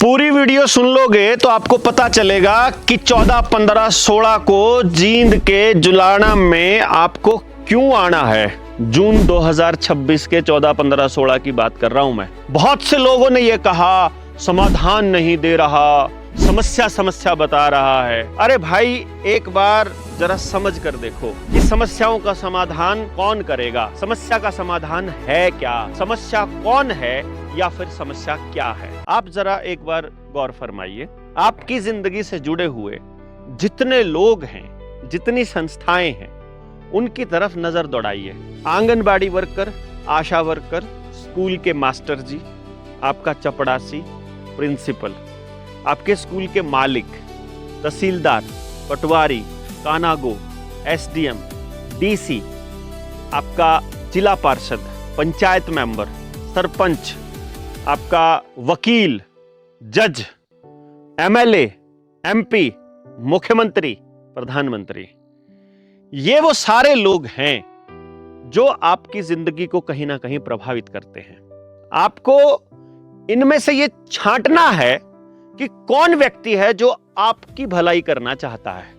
पूरी वीडियो सुन लोगे तो आपको पता चलेगा कि 14, 15, 16 को जींद के जुलाना में आपको क्यों आना है। जून 2026 के 14, 15, 16 की बात कर रहा हूं मैं। बहुत से लोगों ने यह कहा समाधान नहीं दे रहा, समस्या बता रहा है। अरे भाई, एक बार जरा समझ कर देखो कि समस्याओं का समाधान कौन करेगा। समस्या का समाधान है क्या, समस्या कौन है, या फिर समस्या क्या है। आप जरा एक बार गौर फरमाइए। आपकी जिंदगी से जुड़े हुए जितने लोग हैं, जितनी संस्थाएं हैं, उनकी तरफ नजर दौड़ाइए। आंगनबाड़ी वर्कर, आशा वर्कर, स्कूल के मास्टर जी, आपका चपड़ासी, प्रिंसिपल, आपके स्कूल के मालिक, तहसीलदार, पटवारी, कानागो, एसडीएम, डीसी, आपका जिला पार्षद, पंचायत मेंबर, सरपंच, आपका वकील, जज, एमएलए, एमपी, मुख्यमंत्री, प्रधानमंत्री, ये वो सारे लोग हैं जो आपकी जिंदगी को कहीं ना कहीं प्रभावित करते हैं। आपको इनमें से ये छांटना है कि कौन व्यक्ति है जो आपकी भलाई करना चाहता है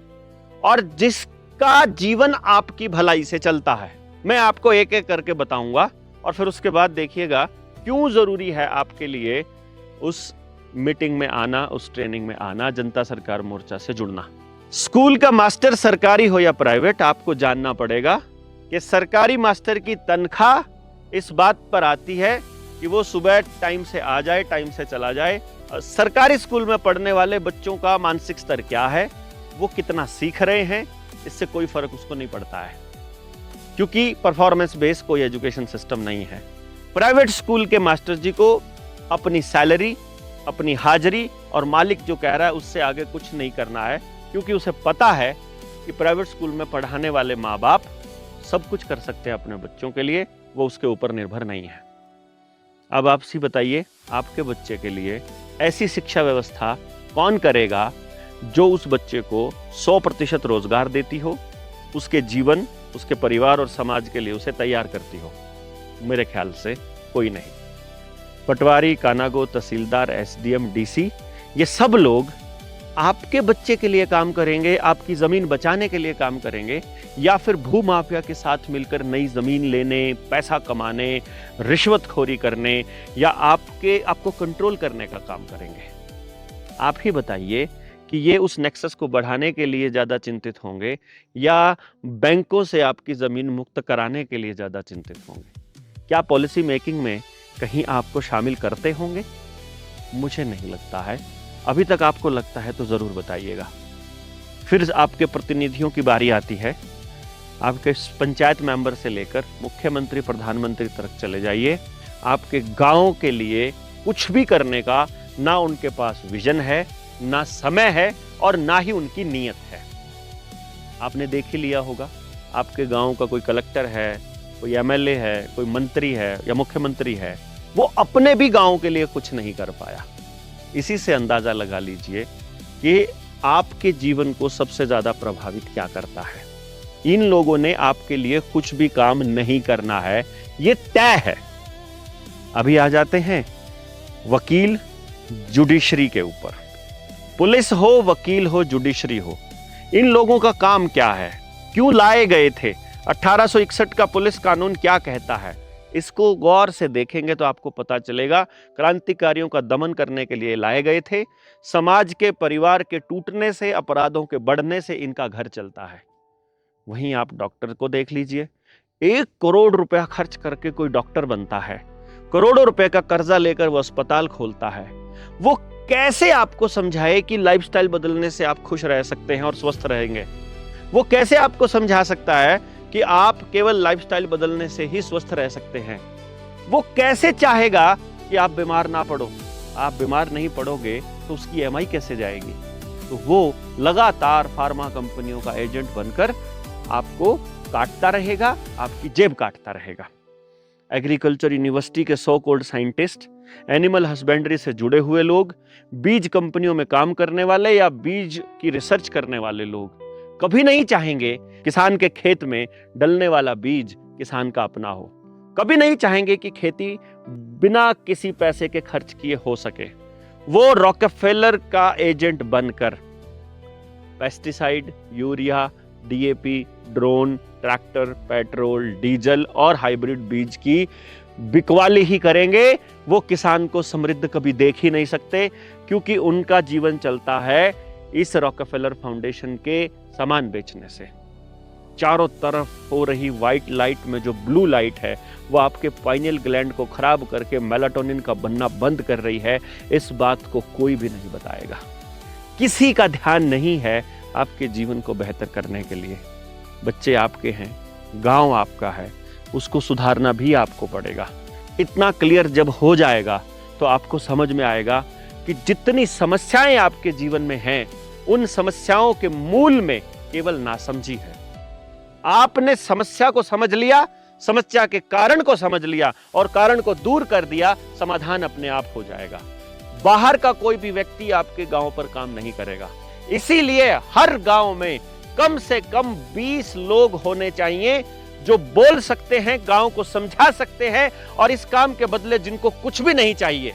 और जिसका जीवन आपकी भलाई से चलता है। मैं आपको एक एक करके बताऊंगा और फिर उसके बाद देखिएगा क्यों जरूरी है आपके लिए उस मीटिंग में आना, उस ट्रेनिंग में आना, जनता सरकार मोर्चा से जुड़ना। स्कूल का मास्टर सरकारी हो या प्राइवेट, आपको जानना पड़ेगा कि सरकारी मास्टर की तनख्वाह इस बात पर आती है कि वो सुबह टाइम से आ जाए, टाइम से चला जाए। सरकारी स्कूल में पढ़ने वाले बच्चों का मानसिक स्तर क्या है, वो कितना सीख रहे हैं, इससे कोई फर्क उसको नहीं पड़ता है, क्योंकि परफॉर्मेंस बेस्ड कोई एजुकेशन सिस्टम नहीं है। प्राइवेट स्कूल के मास्टर जी को अपनी सैलरी, अपनी हाजिरी और मालिक जो कह रहा है उससे आगे कुछ नहीं करना है, क्योंकि उसे पता है कि प्राइवेट स्कूल में पढ़ाने वाले माँ बाप सब कुछ कर सकते हैं अपने बच्चों के लिए, वो उसके ऊपर निर्भर नहीं है। अब आप सी बताइए, आपके बच्चे के लिए ऐसी शिक्षा व्यवस्था कौन करेगा जो उस बच्चे को 100% रोजगार देती हो, उसके जीवन, उसके परिवार और समाज के लिए उसे तैयार करती हो। मेरे ख्याल से कोई नहीं। पटवारी, कानागो, तहसीलदार, एसडीएम, डीसी, ये सब लोग आपके बच्चे के लिए काम करेंगे, आपकी जमीन बचाने के लिए काम करेंगे, या फिर भू माफिया के साथ मिलकर नई जमीन लेने, पैसा कमाने, रिश्वतखोरी करने या आपको कंट्रोल करने का काम करेंगे। आप ही बताइए कि ये उस नेक्सस को बढ़ाने के लिए ज्यादा चिंतित होंगे या बैंकों से आपकी जमीन मुक्त कराने के लिए ज्यादा चिंतित होंगे। क्या पॉलिसी मेकिंग में कहीं आपको शामिल करते होंगे? मुझे नहीं लगता है। अभी तक आपको लगता है तो जरूर बताइएगा। फिर आपके प्रतिनिधियों की बारी आती है। आपके पंचायत मेंबर से लेकर मुख्यमंत्री, प्रधानमंत्री तक चले जाइए। आपके गांव के लिए कुछ भी करने का ना उनके पास विजन है, ना समय है और ना ही उनकी नीयत है। आपने देख ही लिया होगा, आपके गांव का कोई कलेक्टर है, कोई एमएलए है, कोई मंत्री है या मुख्यमंत्री है, वो अपने भी गांव के लिए कुछ नहीं कर पाया। इसी से अंदाजा लगा लीजिए कि आपके जीवन को सबसे ज्यादा प्रभावित क्या करता है। इन लोगों ने आपके लिए कुछ भी काम नहीं करना है, ये तय है। अभी आ जाते हैं वकील, जुडिशरी के ऊपर। पुलिस हो, वकील हो, जुडिशरी हो, इन लोगों का काम क्या है, क्यों लाए गए थे, 1861 का पुलिस कानून क्या कहता है, इसको गौर से देखेंगे तो आपको पता चलेगा क्रांतिकारियों का दमन करने के लिए लाए गए थे। समाज के, परिवार के टूटने से, अपराधों के बढ़ने से इनका घर चलता है। वहीं आप डॉक्टर को देख लीजिए, 1 करोड़ रुपया खर्च करके कोई डॉक्टर बनता है, करोड़ों रुपए का कर्जा लेकर वो अस्पताल खोलता है। वो कैसे आपको समझाए कि लाइफस्टाइल बदलने से आप खुश रह सकते हैं और स्वस्थ रहेंगे? वो कैसे आपको समझा सकता है कि आप केवल लाइफस्टाइल बदलने से ही स्वस्थ रह सकते हैं? वो कैसे चाहेगा कि आप बीमार ना पड़ो? आप बीमार नहीं पड़ोगे तो उसकी ईएमआई कैसे जाएगी? तो वो लगातार फार्मा कंपनियों का एजेंट बनकर आपको काटता रहेगा, आपकी जेब काटता रहेगा। एग्रीकल्चर यूनिवर्सिटी के so called scientist, animal husbandry से जुड़े हुए लोग, बीज कंपनियों में काम करने वाले या बीज की रिसर्च करने वाले लोग कभी नहीं चाहेंगे किसान के खेत में डलने वाला बीज किसान का अपना हो। कभी नहीं चाहेंगे कि खेती बिना किसी पैसे के खर्च किए हो सके। वो रॉकफेलर का एजेंट बनकर pesticide, urea, DAP, drone, tractor, petrol, diesel और हाइब्रिड बीज की बिकवाली ही करेंगे। वो किसान को समृद्ध कभी देख ही नहीं सकते, क्योंकि उनका जीवन चलता है इस रॉकफेलर फाउंडेशन के सामान बेचने से। चारों तरफ हो रही व्हाइट लाइट में जो ब्लू लाइट है वो आपके पाइनियल ग्लैंड को खराब करके मेलाटोनिन का बनना बंद कर रही है। इस बात को कोई भी नहीं बताएगा। किसी का ध्यान नहीं है आपके जीवन को बेहतर करने के लिए। बच्चे आपके हैं, गांव आपका है, उसको सुधारना भी आपको पड़ेगा। इतना क्लियर जब हो जाएगा तो आपको समझ में आएगा कि जितनी समस्याएं आपके जीवन में हैं, उन समस्याओं के मूल में केवल नासमझी है। आपने समस्या को समझ लिया, समस्या के कारण को समझ लिया और कारण को दूर कर दिया, समाधान अपने आप हो जाएगा। बाहर का कोई भी व्यक्ति आपके गांव पर काम नहीं करेगा। इसीलिए हर गांव में कम से कम 20 लोग होने चाहिए जो बोल सकते हैं, गांव को समझा सकते हैं, और इस काम के बदले जिनको कुछ भी नहीं चाहिए,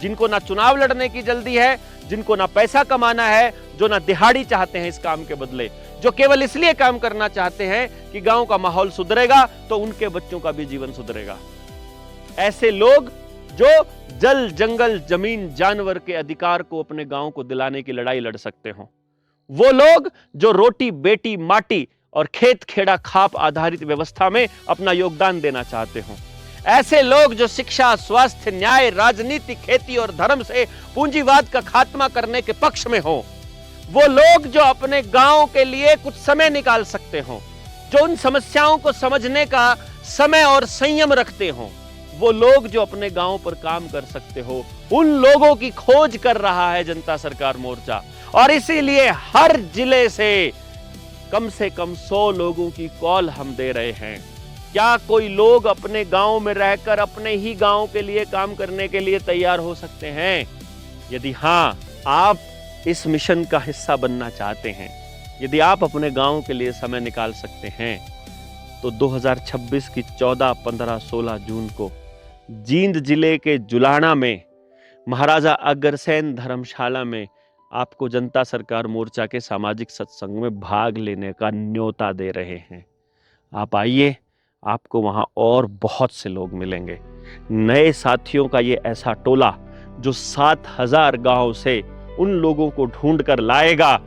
जिनको ना चुनाव लड़ने की जल्दी है, जिनको ना पैसा कमाना है, जो ना दिहाड़ी चाहते हैं इस काम के बदले, जो केवल इसलिए काम करना चाहते हैं कि गांव का माहौल सुधरेगा तो उनके बच्चों का भी जीवन सुधरेगा। ऐसे लोग जो जल, जंगल, जमीन, जानवर के अधिकार को अपने गांव को दिलाने की लड़ाई लड़ सकते हो। वो लोग जो रोटी, बेटी, माटी और खेत खेड़ा खाप आधारित व्यवस्था में अपना योगदान देना चाहते हो। ऐसे लोग जो शिक्षा, स्वास्थ्य, न्याय, राजनीति, खेती और धर्म से पूंजीवाद का खात्मा करने के पक्ष में हो। वो लोग जो अपने गांव के लिए कुछ समय निकाल सकते हो, जो उन समस्याओं को समझने का समय और संयम रखते हो। वो लोग जो अपने गांव पर काम कर सकते हो, उन लोगों की खोज कर रहा है जनता सरकार मोर्चा। और इसीलिए हर जिले से कम 100 लोगों की कॉल हम दे रहे हैं। क्या कोई लोग अपने गांव में रहकर अपने ही गांव के लिए काम करने के लिए तैयार हो सकते हैं? यदि हां, आप इस मिशन का हिस्सा बनना चाहते हैं, यदि आप अपने गांव के लिए समय निकाल सकते हैं, तो 2026 की 14, 15, 16 जून को जींद जिले के जुलाना में महाराजा अग्रसेन धर्मशाला में आपको जनता सरकार मोर्चा के सामाजिक सत्संग में भाग लेने का न्योता दे रहे हैं। आप आइए, आपको वहां और बहुत से लोग मिलेंगे। नए साथियों का ये ऐसा टोला जो 7000 गांव से उन लोगों को ढूंढ कर लाएगा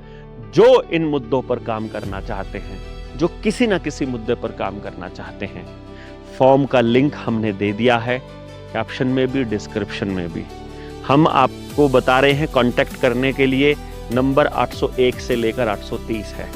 जो इन मुद्दों पर काम करना चाहते हैं, जो किसी न किसी मुद्दे पर काम करना चाहते हैं। फॉर्म का लिंक हमने दे दिया है, कैप्शन में भी, डिस्क्रिप्शन में भी। हम आपको बता रहे हैं कांटेक्ट करने के लिए नंबर 801 से लेकर 830 है।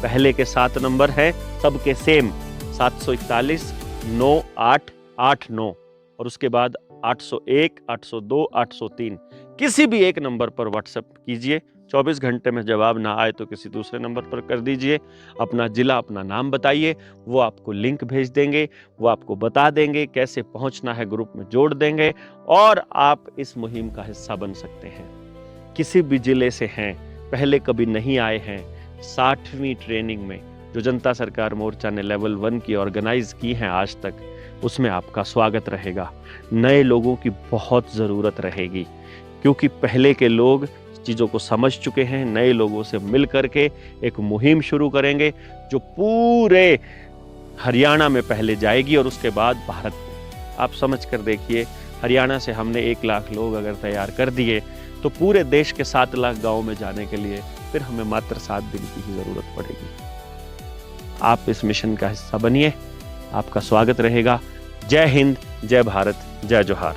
पहले के 7 नंबर हैं सबके सेम, 741 9889 और उसके बाद 801, 802, 803। किसी भी एक नंबर पर व्हाट्सएप कीजिए। 24 घंटे में जवाब ना आए तो किसी दूसरे नंबर पर कर दीजिए। अपना जिला, अपना नाम बताइए, वो आपको लिंक भेज देंगे, वो आपको बता देंगे कैसे पहुंचना है, ग्रुप में जोड़ देंगे और आप इस मुहिम का हिस्सा बन सकते हैं। किसी भी जिले से हैं, पहले कभी नहीं आए हैं, 60वीं ट्रेनिंग में जो जनता सरकार मोर्चा ने लेवल 1 की ऑर्गेनाइज की है आज तक, उसमें आपका स्वागत रहेगा। नए लोगों की बहुत ज़रूरत रहेगी, क्योंकि पहले के लोग चीज़ों को समझ चुके हैं। नए लोगों से मिल करके एक मुहिम शुरू करेंगे जो पूरे हरियाणा में पहले जाएगी और उसके बाद भारत में। आप समझ कर देखिए, हरियाणा से हमने 1 लाख लोग अगर तैयार कर दिए तो पूरे देश के 7 लाख गाँव में जाने के लिए फिर हमें मात्र 7 दिन की ही ज़रूरत पड़ेगी। आप इस मिशन का हिस्सा बनिए, आपका स्वागत रहेगा। जय हिंद, जय भारत, जय जोहार।